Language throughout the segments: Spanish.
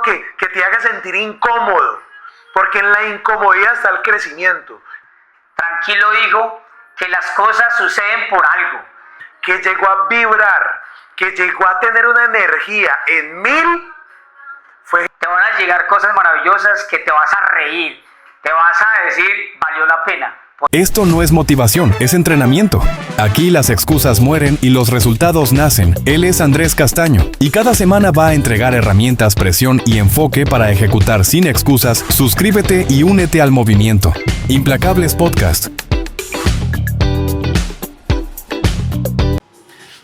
uno que te haga sentir incómodo, porque en la incomodidad está el crecimiento. Tranquilo, hijo, que las cosas suceden por algo. Que llegó a vibrar, que llegó a tener una energía en 1000, te van a llegar cosas maravillosas que te vas a reír, te vas a decir, valió la pena. Esto no es motivación, es entrenamiento. Aquí las excusas mueren y los resultados nacen. Él es Andrés Castaño y cada semana va a entregar herramientas, presión y enfoque para ejecutar sin excusas. Suscríbete y únete al movimiento. Implacables Podcast.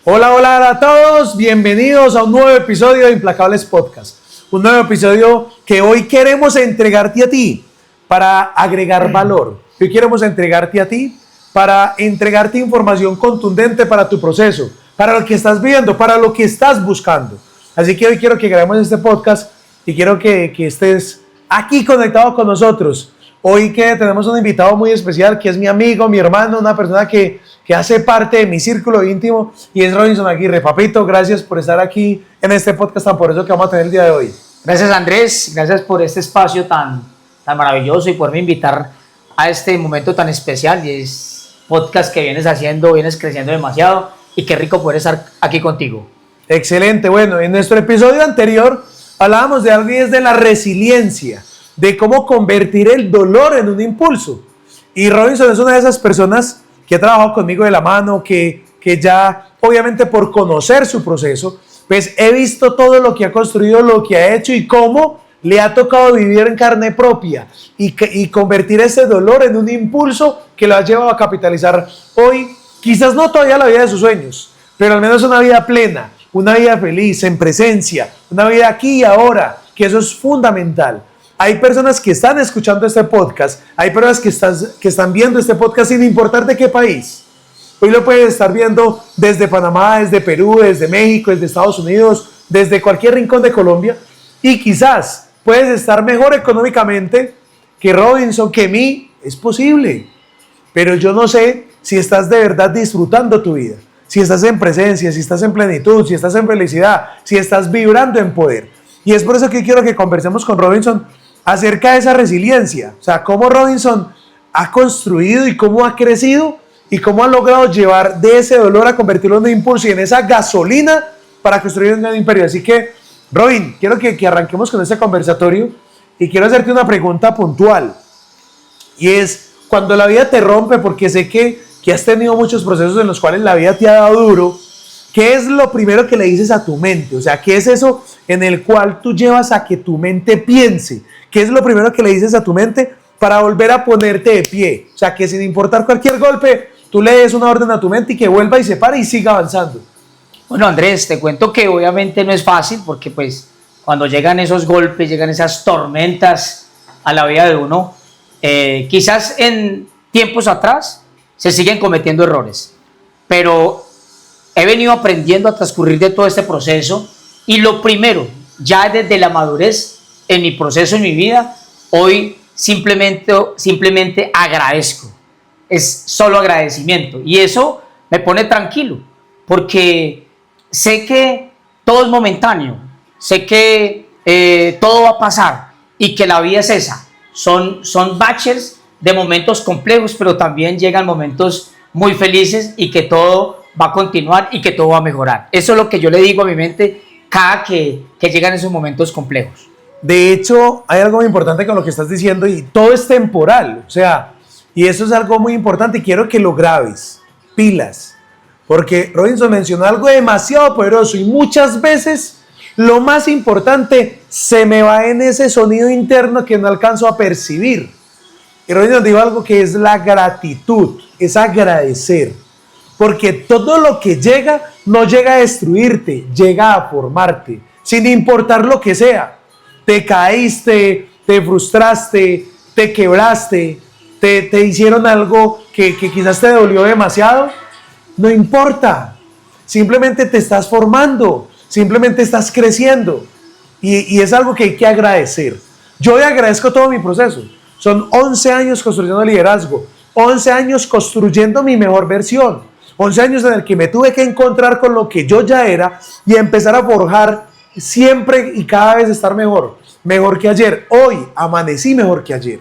Hola a todos, bienvenidos a un nuevo episodio de Implacables Podcast. Un nuevo episodio que hoy queremos entregarte a ti para agregar valor. Hoy queremos entregarte a ti para entregarte información contundente para tu proceso, para lo que estás viendo, para lo que estás buscando. Así que hoy quiero que grabemos este podcast y quiero que estés aquí conectado con nosotros. Hoy que tenemos un invitado muy especial que es mi amigo, mi hermano, una persona que hace parte de mi círculo íntimo y es Robinson Aguirre. Papito, gracias por estar aquí en este podcast tan poderoso que vamos a tener el día de hoy. Gracias, Andrés, gracias por este espacio tan maravilloso y poderme invitar a este momento tan especial. Y es podcast que vienes creciendo demasiado y qué rico poder estar aquí contigo. Excelente. Bueno, en nuestro episodio anterior hablábamos de algo y es de la resiliencia, de cómo convertir el dolor en un impulso. Y Robinson es una de esas personas que ha trabajado conmigo de la mano, que ya obviamente por conocer su proceso, pues he visto todo lo que ha construido, lo que ha hecho y cómo le ha tocado vivir en carne propia y convertir ese dolor en un impulso que lo ha llevado a capitalizar hoy, quizás no todavía la vida de sus sueños, pero al menos una vida plena, una vida feliz, en presencia, una vida aquí y ahora, que eso es fundamental. Hay personas que están escuchando este podcast, hay personas que están viendo este podcast sin importar de qué país. Hoy lo puedes estar viendo desde Panamá, desde Perú, desde México, desde Estados Unidos, desde cualquier rincón de Colombia, y quizás puedes estar mejor económicamente que Robinson, que mí, es posible. Pero yo no sé si estás de verdad disfrutando tu vida, si estás en presencia, si estás en plenitud, si estás en felicidad, si estás vibrando en poder. Y es por eso que quiero que conversemos con Robinson acerca de esa resiliencia. O sea, cómo Robinson ha construido y cómo ha crecido y cómo ha logrado llevar de ese dolor a convertirlo en un impulso y en esa gasolina para construir un gran imperio. Así que, Robin, quiero que arranquemos con este conversatorio y quiero hacerte una pregunta puntual. Y es, cuando la vida te rompe, porque sé que has tenido muchos procesos en los cuales la vida te ha dado duro, ¿qué es lo primero que le dices a tu mente? O sea, ¿qué es eso en el cual tú llevas a que tu mente piense? ¿Qué es lo primero que le dices a tu mente para volver a ponerte de pie? O sea, que sin importar cualquier golpe, tú le des una orden a tu mente y que vuelva y se pare y siga avanzando. Bueno, Andrés, te cuento que obviamente no es fácil porque pues cuando llegan esos golpes, llegan esas tormentas a la vida de uno, quizás en tiempos atrás se siguen cometiendo errores, pero he venido aprendiendo a transcurrir de todo este proceso y lo primero, ya desde la madurez en mi proceso, en mi vida, hoy simplemente agradezco, es solo agradecimiento y eso me pone tranquilo porque sé que todo es momentáneo, sé que todo va a pasar y que la vida es esa. Son baches de momentos complejos, pero también llegan momentos muy felices y que todo va a continuar y que todo va a mejorar. Eso es lo que yo le digo a mi mente cada que llegan esos momentos complejos. De hecho, hay algo muy importante con lo que estás diciendo y todo es temporal. O sea, y eso es algo muy importante y quiero que lo grabes. Pilas. Porque Robinson mencionó algo demasiado poderoso y muchas veces lo más importante se me va en ese sonido interno que no alcanzo a percibir. Y Robinson dijo algo que es la gratitud, es agradecer. Porque todo lo que llega no llega a destruirte, llega a formarte, sin importar lo que sea. Te caíste, te frustraste, te quebraste, te hicieron algo que quizás te dolió demasiado. No importa, simplemente te estás formando, simplemente estás creciendo y es algo que hay que agradecer. Yo hoy agradezco todo mi proceso, son 11 años construyendo liderazgo, 11 años construyendo mi mejor versión, 11 años en el que me tuve que encontrar con lo que yo ya era y empezar a forjar siempre y cada vez estar mejor, mejor que ayer. Hoy amanecí mejor que ayer.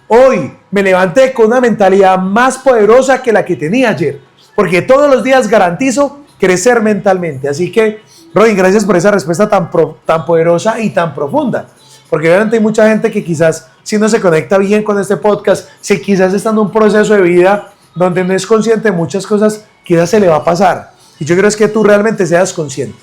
Hoy me levanté con una mentalidad más poderosa que la que tenía ayer, porque todos los días garantizo crecer mentalmente. Así que, Robin, gracias por esa respuesta tan poderosa y tan profunda, porque obviamente hay mucha gente que quizás, si no se conecta bien con este podcast, si quizás está en un proceso de vida donde no es consciente de muchas cosas, quizás se le va a pasar. Y yo quiero es que tú realmente seas consciente.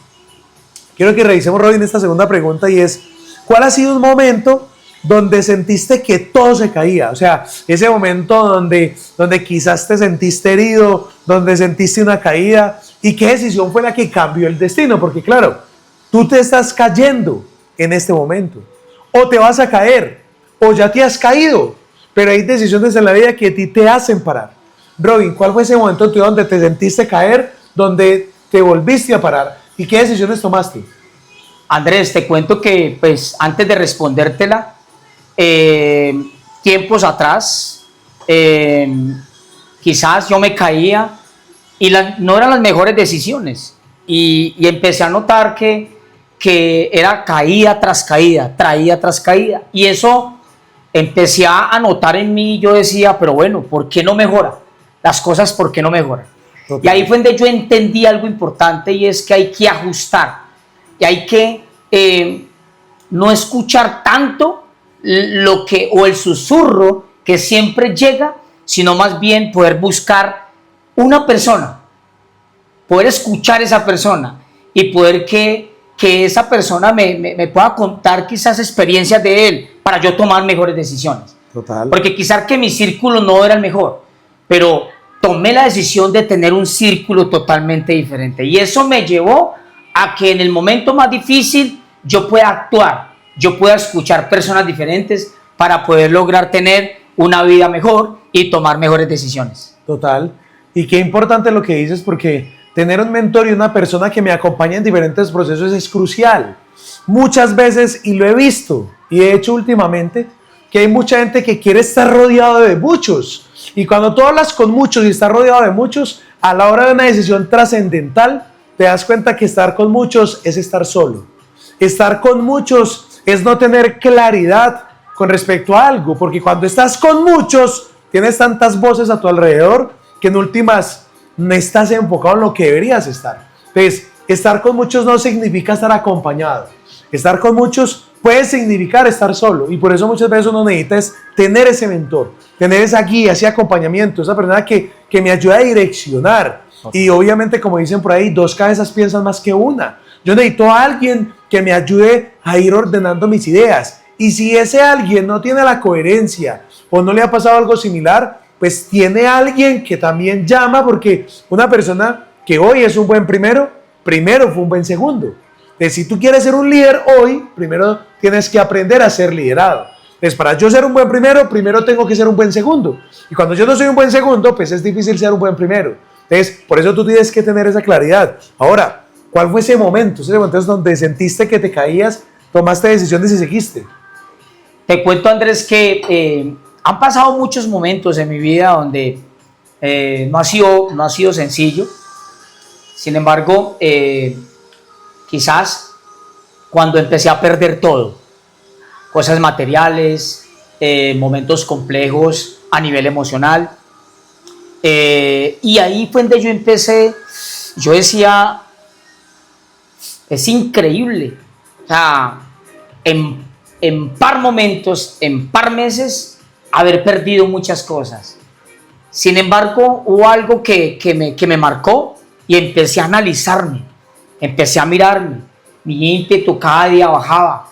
Quiero que revisemos, Robin, esta segunda pregunta, y es, ¿cuál ha sido un momento donde sentiste que todo se caía? O sea, ese momento donde quizás te sentiste herido, donde sentiste una caída, y qué decisión fue la que cambió el destino, porque claro, tú te estás cayendo en este momento, o te vas a caer, o ya te has caído, pero hay decisiones en la vida que a ti te hacen parar. Robin, ¿cuál fue ese momento tú donde te sentiste caer, donde te volviste a parar, y qué decisiones tomaste? Andrés, te cuento que pues antes de respondértela, tiempos atrás, quizás yo me caía y no eran las mejores decisiones, y empecé a notar que era caída tras caída, traída tras caída, y eso empecé a notar en mí. Yo decía, pero bueno, ¿por qué no mejora? Las cosas, ¿por qué no mejoran? Total. Y ahí fue donde yo entendí algo importante, y es que hay que ajustar, y hay que no escuchar tanto o el susurro que siempre llega, sino más bien poder buscar una persona, poder escuchar a esa persona, y poder que esa persona me pueda contar quizás experiencias de él para yo tomar mejores decisiones. Total. Porque quizás que mi círculo no era el mejor, pero tomé la decisión de tener un círculo totalmente diferente, y eso me llevó a que en el momento más difícil yo pueda actuar, yo pueda escuchar personas diferentes para poder lograr tener una vida mejor y tomar mejores decisiones. Total. Y qué importante lo que dices, porque tener un mentor y una persona que me acompañe en diferentes procesos es crucial. Muchas veces, y lo he visto, y he hecho últimamente, que hay mucha gente que quiere estar rodeado de muchos. Y cuando tú hablas con muchos y estás rodeado de muchos, a la hora de una decisión trascendental, te das cuenta que estar con muchos es estar solo. Estar con muchos es no tener claridad con respecto a algo, porque cuando estás con muchos, tienes tantas voces a tu alrededor que en últimas no estás enfocado en lo que deberías estar. Entonces, estar con muchos no significa estar acompañado. Estar con muchos puede significar estar solo, y por eso muchas veces uno necesita es tener ese mentor, tener esa guía, ese acompañamiento, esa persona que me ayuda a direccionar. Y obviamente, como dicen por ahí, dos cabezas piensan más que una. Yo necesito a alguien que me ayude a ir ordenando mis ideas, y si ese alguien no tiene la coherencia o no le ha pasado algo similar, pues tiene alguien que también llama, porque una persona que hoy es un buen primero fue un buen segundo. Entonces, si tú quieres ser un líder hoy, primero tienes que aprender a ser liderado. Entonces, para yo ser un buen primero tengo que ser un buen segundo. Y cuando yo no soy un buen segundo, pues es difícil ser un buen primero. Entonces, por eso tú tienes que tener esa claridad. Ahora, ¿cuál fue ese momento? Ese momento es donde sentiste que te caías, tomaste decisiones y seguiste. Te cuento, Andrés, que han pasado muchos momentos en mi vida donde no ha sido sencillo. Sin embargo, quizás cuando empecé a perder todo, cosas materiales, momentos complejos a nivel emocional, y ahí fue donde yo empecé. Yo decía, es increíble, o sea, en par momentos, en par meses, haber perdido muchas cosas. Sin embargo, hubo algo que me marcó, y empecé a analizarme, empecé a mirarme. Mi ímpetu cada día bajaba.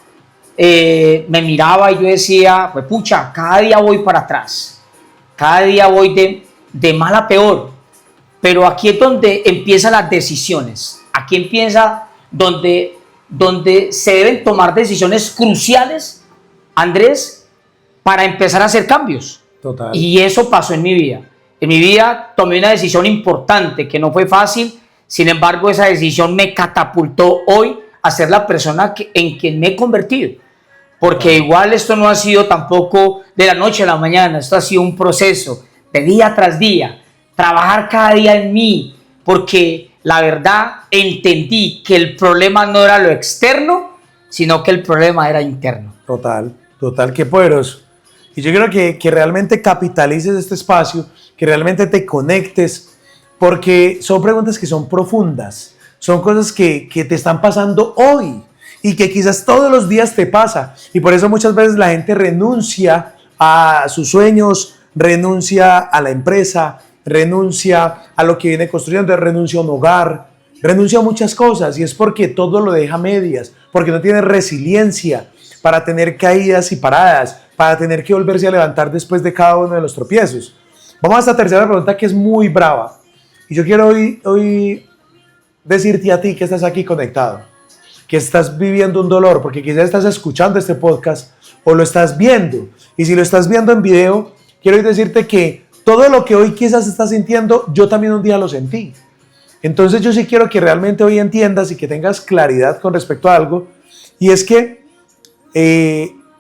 Me miraba y yo decía, pues pucha, cada día voy para atrás, cada día voy de mal a peor. Pero aquí es donde empiezan las decisiones, aquí empieza donde se deben tomar decisiones cruciales, Andrés, para empezar a hacer cambios. Total. Y eso pasó en mi vida. En mi vida tomé una decisión importante que no fue fácil. Sin embargo, esa decisión me catapultó hoy a ser la persona en quien me he convertido. Porque igual esto no ha sido tampoco de la noche a la mañana. Esto ha sido un proceso de día tras día. Trabajar cada día en mí. Porque la verdad entendí que el problema no era lo externo, sino que el problema era interno. Total, total, qué poderoso. Y yo quiero que realmente capitalices este espacio, que realmente te conectes, porque son preguntas que son profundas, son cosas que te están pasando hoy y que quizás todos los días te pasa. Y por eso muchas veces la gente renuncia a sus sueños, renuncia a la empresa, renuncia a lo que viene construyendo, renuncia a un hogar, renuncia a muchas cosas, y es porque todo lo deja a medias, porque no tiene resiliencia para tener caídas y paradas, para tener que volverse a levantar después de cada uno de los tropiezos. Vamos a esta tercera pregunta que es muy brava, y yo quiero hoy decirte a ti que estás aquí conectado, que estás viviendo un dolor, porque quizás estás escuchando este podcast o lo estás viendo, y si lo estás viendo en video, quiero hoy decirte que todo lo que hoy quizás estás sintiendo, yo también un día lo sentí. Entonces yo sí quiero que realmente hoy entiendas y que tengas claridad con respecto a algo, y es que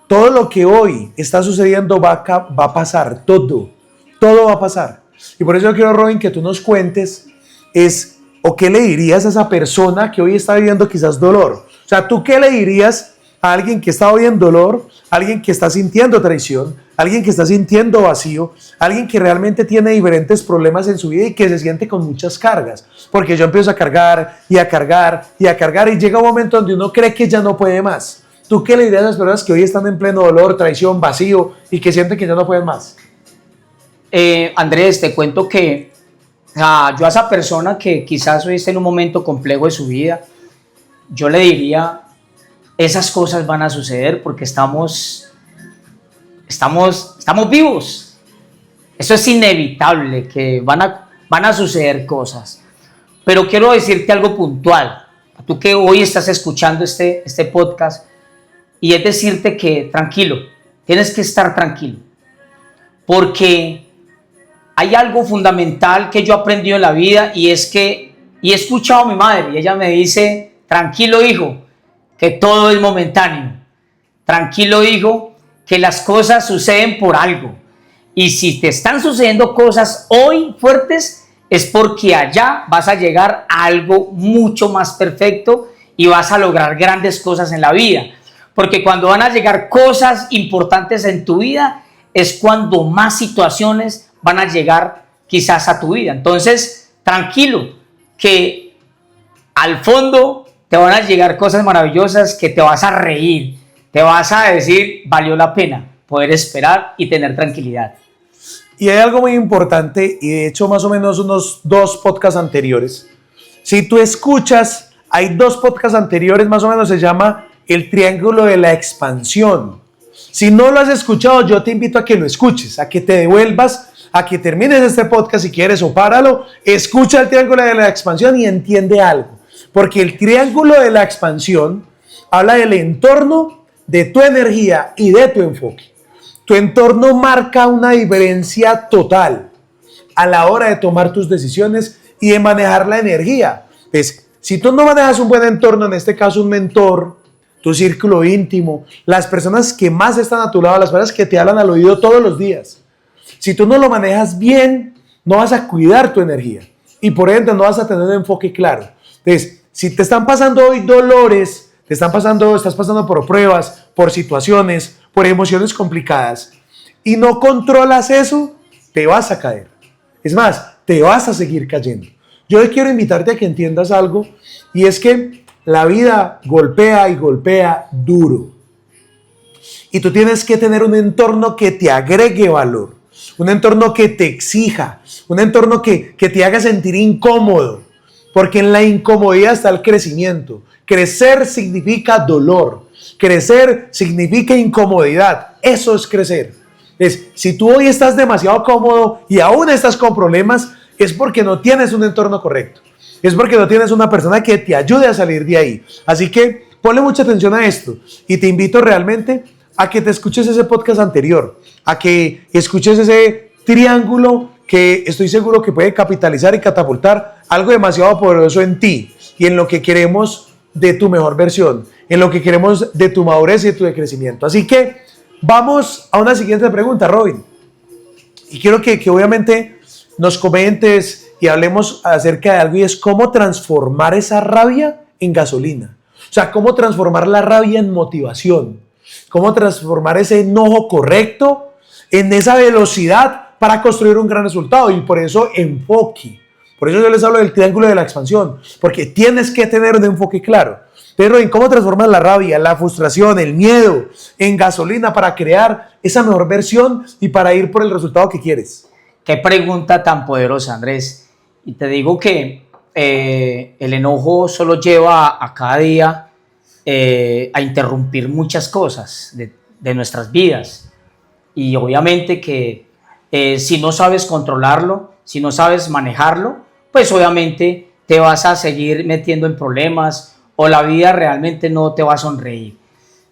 todo lo que hoy está sucediendo va a pasar, todo va a pasar. Y por eso yo quiero, Robin, que tú nos cuentes o qué le dirías a esa persona que hoy está viviendo quizás dolor. O sea, ¿tú qué le dirías a alguien que está hoy en dolor, a alguien que está sintiendo traición, a alguien que está sintiendo vacío, a alguien que realmente tiene diferentes problemas en su vida y que se siente con muchas cargas? Porque yo empiezo a cargar y a cargar y a cargar, y llega un momento donde uno cree que ya no puede más. ¿Tú qué le dirías a las personas que hoy están en pleno dolor, traición, vacío y que sienten que ya no pueden más? Andrés, te cuento que yo a esa persona que quizás hoy esté en un momento complejo de su vida, yo le diría, esas cosas van a suceder porque estamos vivos. Eso es inevitable, que van a suceder cosas. Pero quiero decirte algo puntual, tú que hoy estás escuchando este podcast, y es decirte que tranquilo, tienes que estar tranquilo, porque hay algo fundamental que yo he aprendido en la vida, y es que, y he escuchado a mi madre, y ella me dice, tranquilo hijo, que todo es momentáneo, tranquilo hijo, que las cosas suceden por algo, y si te están sucediendo cosas hoy fuertes, es porque allá vas a llegar a algo mucho más perfecto y vas a lograr grandes cosas en la vida, porque cuando van a llegar cosas importantes en tu vida, es cuando más situaciones van a llegar quizás a tu vida. Entonces, tranquilo, que al fondo te van a llegar cosas maravillosas, que te vas a reír, te vas a decir, valió la pena poder esperar y tener tranquilidad. Y hay algo muy importante, y de hecho más o menos unos 2 podcasts anteriores, si tú escuchas, hay 2 podcasts anteriores, más o menos se llama El Triángulo de la Expansión. Si no lo has escuchado, yo te invito a que lo escuches, a que te devuelvas, a que termines este podcast si quieres, o páralo, escucha el Triángulo de la Expansión y entiende algo. Porque el Triángulo de la Expansión habla del entorno, de tu energía y de tu enfoque. Tu entorno marca una diferencia total a la hora de tomar tus decisiones y de manejar la energía. Pues, si tú no manejas un buen entorno, en este caso un mentor, tu círculo íntimo, las personas que más están a tu lado, las personas que te hablan al oído todos los días, si tú no lo manejas bien, no vas a cuidar tu energía y por ende no vas a tener un enfoque claro. Entonces, si te están pasando hoy dolores, estás pasando por pruebas, por situaciones, por emociones complicadas y no controlas eso, te vas a caer. Es más, te vas a seguir cayendo. Yo hoy quiero invitarte a que entiendas algo, y es que la vida golpea y golpea duro. Y tú tienes que tener un entorno que te agregue valor, un entorno que te exija, un entorno que te haga sentir incómodo, porque en la incomodidad está el crecimiento. Crecer significa dolor, crecer significa incomodidad, eso es crecer. Si tú hoy estás demasiado cómodo y aún estás con problemas, es porque no tienes un entorno correcto, es porque no tienes una persona que te ayude a salir de ahí. Así que ponle mucha atención a esto y te invito realmente a que te escuches ese podcast anterior, a que escuches ese triángulo que estoy seguro que puede capitalizar y catapultar algo demasiado poderoso en ti y en lo que queremos de tu mejor versión, en lo que queremos de tu madurez y de tu crecimiento. Así que vamos a una siguiente pregunta, Robin. Y quiero que obviamente nos comentes y hablemos acerca de algo y es cómo transformar esa rabia en gasolina. O sea, cómo transformar la rabia en motivación. Cómo transformar ese enojo correcto en esa velocidad para construir un gran resultado. Y por eso enfoque. Por eso yo les hablo del triángulo de la expansión. Porque tienes que tener un enfoque claro. Pero en cómo transformar la rabia, la frustración, el miedo en gasolina para crear esa mejor versión y para ir por el resultado que quieres. Qué pregunta tan poderosa, Andrés. Y te digo que el enojo solo lleva a cada día a interrumpir muchas cosas de nuestras vidas. Y obviamente que si no sabes controlarlo, si no sabes manejarlo, pues obviamente te vas a seguir metiendo en problemas o la vida realmente no te va a sonreír.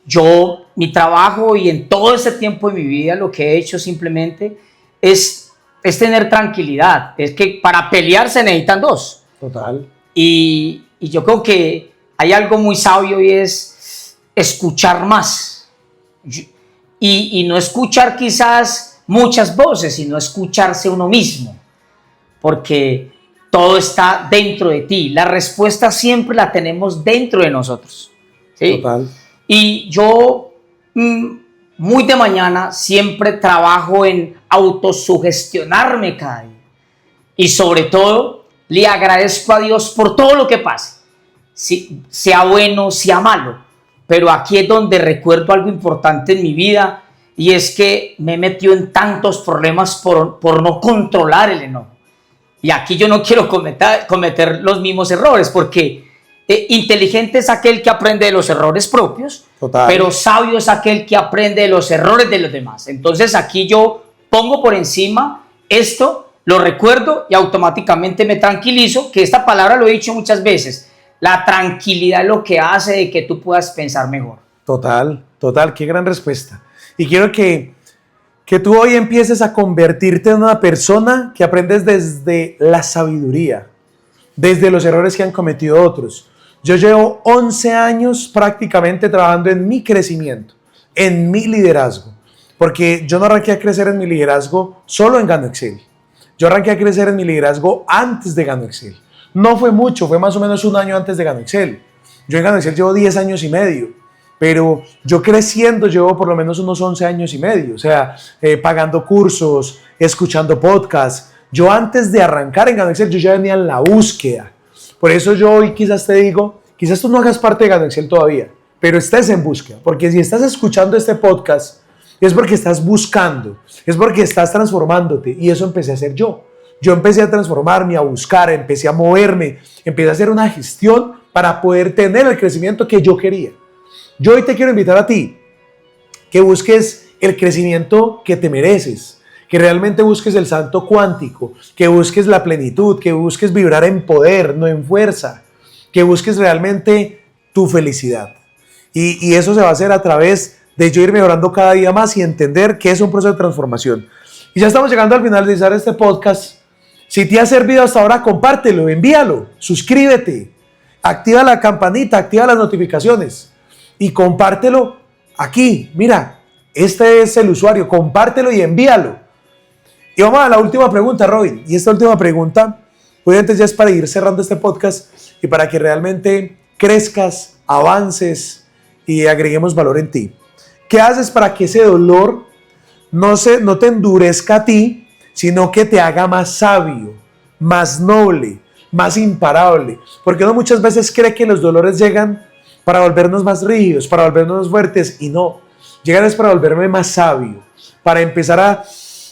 Yo, mi trabajo y en todo este tiempo de mi vida, lo que he hecho simplemente es tener tranquilidad. Es que para pelear se necesitan dos. Total. Y yo creo que hay algo muy sabio y es escuchar más. Y no escuchar quizás muchas voces, sino escucharse uno mismo. Porque todo está dentro de ti. La respuesta siempre la tenemos dentro de nosotros. ¿Sí? Total. Y yo muy de mañana siempre trabajo en autosugestionarme cada día. Y sobre todo, le agradezco a Dios por todo lo que pase. Sea bueno, sea malo. Pero aquí es donde recuerdo algo importante en mi vida y es que me he metido en tantos problemas por no controlar el enojo. Y aquí yo no quiero cometer los mismos errores porque inteligente es aquel que aprende de los errores propios, Total. pero sabio es aquel que aprende de los errores de los demás. Entonces aquí yo pongo por encima esto, lo recuerdo y automáticamente me tranquilizo, que esta palabra lo he dicho muchas veces. La tranquilidad es lo que hace de que tú puedas pensar mejor. Total, total, qué gran respuesta. Y quiero que tú hoy empieces a convertirte en una persona que aprendes desde la sabiduría, desde los errores que han cometido otros. Yo llevo 11 años prácticamente trabajando en mi crecimiento, en mi liderazgo, porque yo no arranqué a crecer en mi liderazgo solo en Gano Excel. Yo arranqué a crecer en mi liderazgo antes de Gano Excel. No fue mucho, fue más o menos un año antes de Gano Excel. Yo en Gano Excel llevo 10 años y medio, pero yo creciendo llevo por lo menos unos 11 años y medio, o sea, pagando cursos, escuchando podcasts. Yo antes de arrancar en Gano Excel, yo ya venía en la búsqueda. Por eso yo hoy quizás te digo, quizás tú no hagas parte de Gano Excel todavía, pero estés en búsqueda, porque si estás escuchando este podcast, es porque estás buscando, es porque estás transformándote, y eso empecé a hacer yo. Yo empecé a transformarme, a buscar, empecé a moverme, empecé a hacer una gestión para poder tener el crecimiento que yo quería. Yo hoy te quiero invitar a ti, que busques el crecimiento que te mereces, que realmente busques el salto cuántico, que busques la plenitud, que busques vibrar en poder, no en fuerza, que busques realmente tu felicidad. Y eso se va a hacer a través de yo ir mejorando cada día más y entender que es un proceso de transformación. Y ya estamos llegando al finalizar este podcast. Si te ha servido hasta ahora, compártelo, envíalo, suscríbete, activa la campanita, activa las notificaciones y compártelo aquí. Mira, este es el usuario, compártelo y envíalo. Y vamos a la última pregunta, Robin. Y esta última pregunta, obviamente ya es para ir cerrando este podcast y para que realmente crezcas, avances y agreguemos valor en ti. ¿Qué haces para que ese dolor no te endurezca a ti, sino que te haga más sabio, más noble, más imparable? Porque uno muchas veces cree que los dolores llegan para volvernos más rígidos, para volvernos más fuertes, y no. Llegan es para volverme más sabio, para empezar a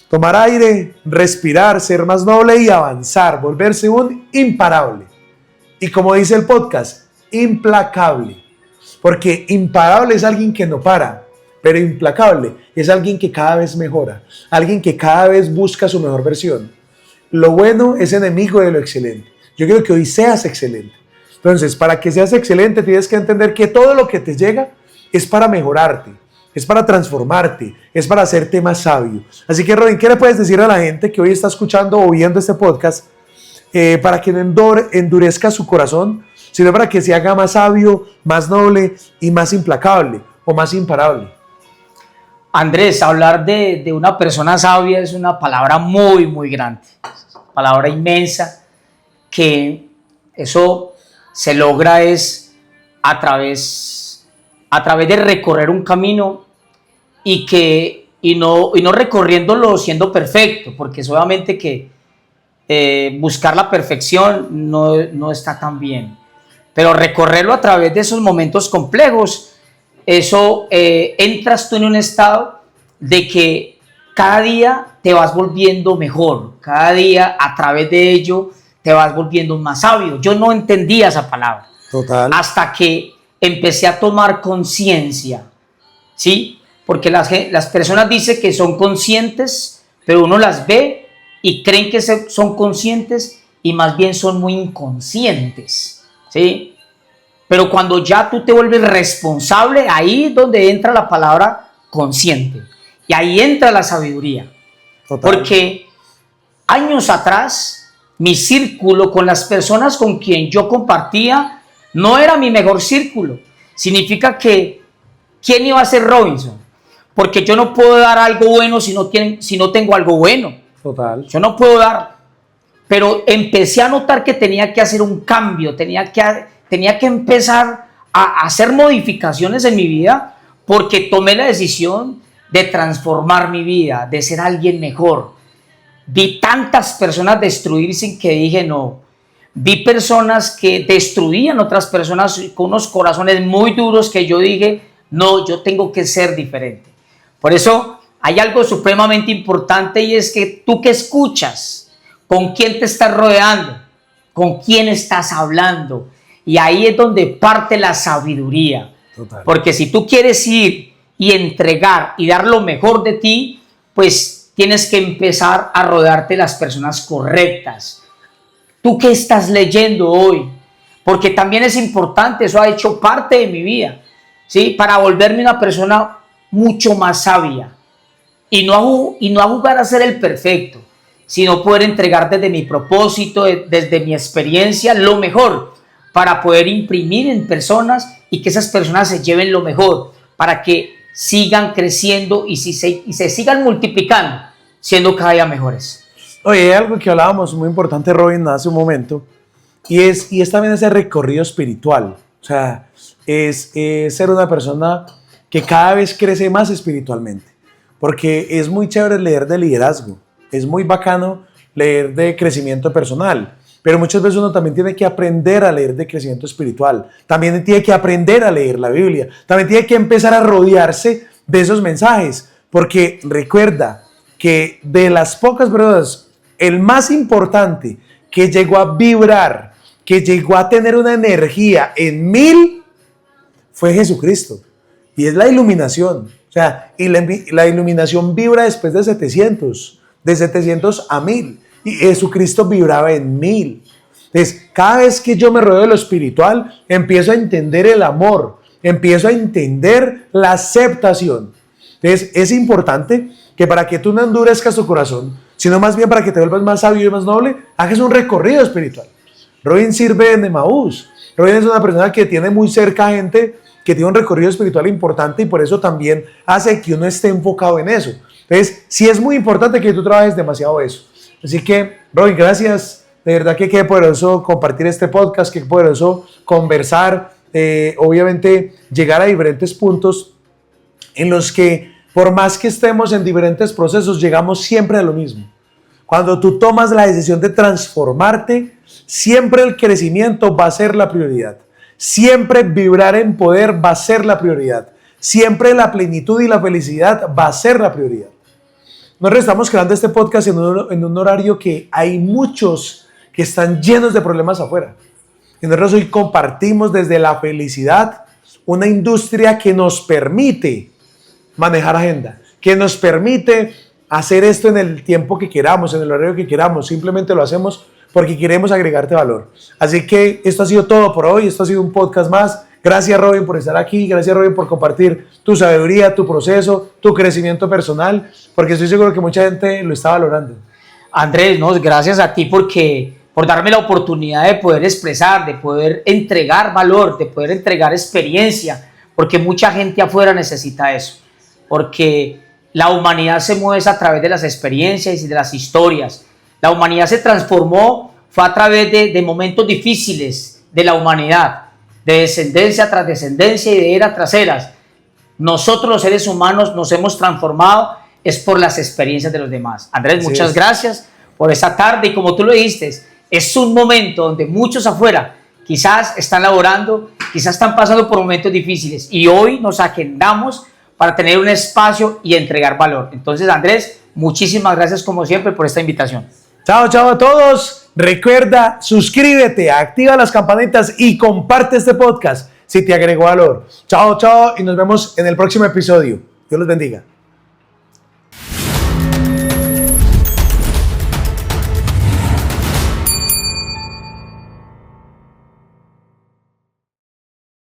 tomar aire, respirar, ser más noble y avanzar, volverse un imparable. Y como dice el podcast, implacable. Porque imparable es alguien que no para, pero implacable es alguien que cada vez mejora, alguien que cada vez busca su mejor versión. Lo bueno es enemigo de lo excelente. Yo quiero que hoy seas excelente. Entonces, para que seas excelente, tienes que entender que todo lo que te llega es para mejorarte, es para transformarte, es para hacerte más sabio. Así que, Robin, ¿qué le puedes decir a la gente que hoy está escuchando o viendo este podcast para que no endurezca su corazón, sino para que se haga más sabio, más noble y más implacable o más imparable? Andrés, hablar de una persona sabia es una palabra muy, muy grande, palabra inmensa, que eso se logra es a través de recorrer un camino y no recorriéndolo siendo perfecto, porque es obviamente que buscar la perfección no está tan bien, pero recorrerlo a través de esos momentos complejos, eso entras tú en un estado de que cada día te vas volviendo mejor, cada día a través de ello te vas volviendo más sabio. Yo no entendía esa palabra. Total. Hasta que empecé a tomar conciencia, ¿sí? Porque las personas dicen que son conscientes, pero uno las ve y creen que son conscientes y más bien son muy inconscientes, ¿sí? Pero cuando ya tú te vuelves responsable, ahí es donde entra la palabra consciente. Y ahí entra la sabiduría. Total. Porque años atrás, mi círculo con las personas con quien yo compartía no era mi mejor círculo. Significa que, ¿quién iba a ser Robinson? Porque yo no puedo dar algo bueno si no tengo algo bueno. Total. Yo no puedo dar. Pero empecé a notar que tenía que hacer un cambio, tenía que empezar a hacer modificaciones en mi vida, porque tomé la decisión de transformar mi vida, de ser alguien mejor. Vi tantas personas destruirse que dije no. Vi personas que destruían otras personas con unos corazones muy duros que yo dije, no, yo tengo que ser diferente. Por eso hay algo supremamente importante, y es que tú que escuchas, con quién te estás rodeando, con quién estás hablando. Y ahí es donde parte la sabiduría. Total. Porque si tú quieres ir y entregar y dar lo mejor de ti, pues tienes que empezar a rodearte de las personas correctas. ¿Tú qué estás leyendo hoy? Porque también es importante, eso ha hecho parte de mi vida, ¿sí? Para volverme una persona mucho más sabia. Y no a jugar a ser el perfecto, sino poder entregar desde mi propósito, desde mi experiencia, lo mejor, para poder imprimir en personas y que esas personas se lleven lo mejor, para que sigan creciendo y se sigan multiplicando, siendo cada día mejores. Oye, hay algo que hablábamos muy importante, Robin, hace un momento, y es también ese recorrido espiritual. O sea, es ser una persona que cada vez crece más espiritualmente, porque es muy chévere leer de liderazgo, es muy bacano leer de crecimiento personal, pero muchas veces uno también tiene que aprender a leer de crecimiento espiritual, también tiene que aprender a leer la Biblia, también tiene que empezar a rodearse de esos mensajes, porque recuerda que de las pocas personas, el más importante que llegó a vibrar, que llegó a tener una energía en 1000, fue Jesucristo, y es la iluminación. O sea, y la iluminación vibra después de 700, de 700 a 1000, y Jesucristo vibraba en 1000. Entonces, cada vez que yo me rodeo de lo espiritual, empiezo a entender el amor, empiezo a entender la aceptación. Entonces, es importante que para que tú no endurezcas tu corazón, sino más bien para que te vuelvas más sabio y más noble, hagas un recorrido espiritual. Robin sirve en Emaús. Robin es una persona que tiene muy cerca gente que tiene un recorrido espiritual importante, y por eso también hace que uno esté enfocado en eso. Entonces, sí es muy importante que tú trabajes demasiado eso. Así que, Robin, gracias. De verdad que qué poderoso compartir este podcast, qué poderoso conversar, obviamente llegar a diferentes puntos en los que, por más que estemos en diferentes procesos, llegamos siempre a lo mismo. Cuando tú tomas la decisión de transformarte, siempre el crecimiento va a ser la prioridad. Siempre vibrar en poder va a ser la prioridad. Siempre la plenitud y la felicidad va a ser la prioridad. Nosotros estamos creando este podcast en un horario que hay muchos que están llenos de problemas afuera. Y nosotros hoy compartimos desde la felicidad una industria que nos permite manejar agenda, que nos permite hacer esto en el tiempo que queramos, en el horario que queramos. Simplemente lo hacemos porque queremos agregarte valor. Así que esto ha sido todo por hoy. Esto ha sido un podcast más. Gracias, Robin, por estar aquí. Gracias, Robin, por compartir tu sabiduría, tu proceso, tu crecimiento personal, porque estoy seguro que mucha gente lo está valorando. Andrés, no, gracias a ti por darme la oportunidad de poder expresar, de poder entregar valor, de poder entregar experiencia, porque mucha gente afuera necesita eso, porque la humanidad se mueve a través de las experiencias y de las historias. La humanidad se transformó fue a través de momentos difíciles de la humanidad, de descendencia tras descendencia y de era tras eras. Nosotros los seres humanos nos hemos transformado es por las experiencias de los demás. Andrés, Así muchas es. gracias por esta tarde y como tú lo dijiste, es un momento donde muchos afuera quizás están laborando, quizás están pasando por momentos difíciles y hoy nos agendamos para tener un espacio y entregar valor. Entonces, Andrés, muchísimas gracias como siempre por esta invitación. Chao, chao a todos. Recuerda, suscríbete, activa las campanitas y comparte este podcast si te agregó valor. Chao, chao y nos vemos en el próximo episodio. Dios los bendiga.